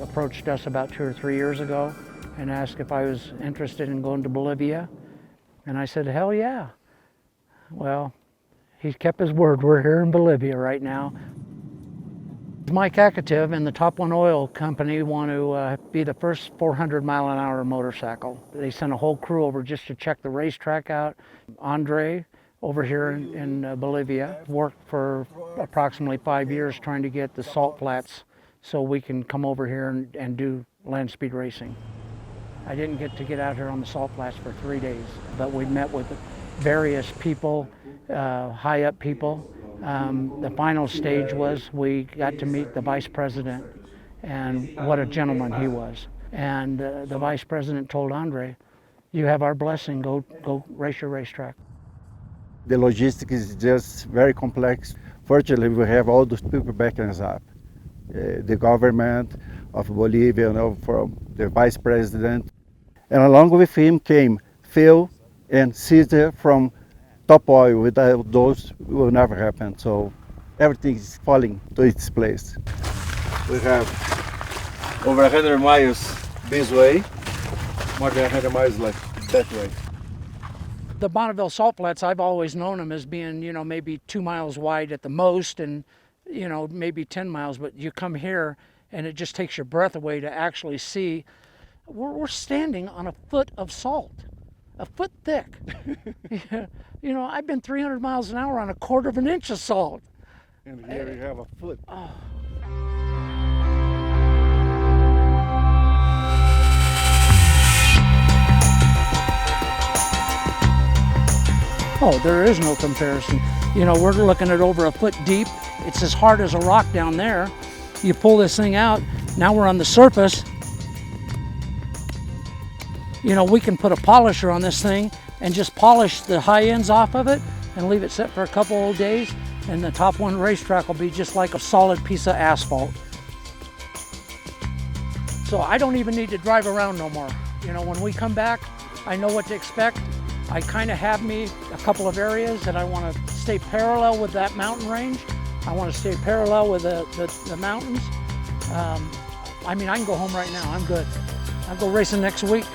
approached us about 2 or 3 years ago and asked if I was interested in going to Bolivia. And I said, hell yeah. Well, he kept his word. We're here in Bolivia right now. Mike Ack Attack and the Top One Oil Company want to be the first 400-mile-an-hour motorcycle. They sent a whole crew over just to check the racetrack out. Andre, over here in Bolivia, worked for approximately 5 years trying to get the salt flats so we can come over here and do land speed racing. I didn't get out here on the salt flats for 3 days, but we met with various people, high up people. The final stage was we got to meet the vice president, and what a gentleman he was. And the vice president told Andre, you have our blessing, go race your racetrack. The logistics is just very complex. Fortunately, we have all those people backing us up. The government of Bolivia, from the vice president. And along with him came Phil and Caesar from Top Oil. Without those, it will never happen. So everything is falling to its place. We have over 100 miles this way, more than 100 miles like that way. The Bonneville salt flats, I've always known them as being, maybe 2 miles wide at the most, and, maybe 10 miles. But you come here and it just takes your breath away to actually see. We're standing on a foot of salt, a foot thick. I've been 300 miles an hour on a 1/4 of an inch of salt. And here you have a foot. Oh, there is no comparison. We're looking at over a foot deep. It's as hard as a rock down there. You pull this thing out, now we're on the surface. We can put a polisher on this thing and just polish the high ends off of it and leave it set for a couple of days, and the Top One racetrack will be just like a solid piece of asphalt. So I don't even need to drive around no more. When we come back, I know what to expect. I kind of have me a couple of areas that I want to stay parallel with that mountain range. I want to stay parallel with the mountains. I can go home right now. I'm good. I'll go racing next week.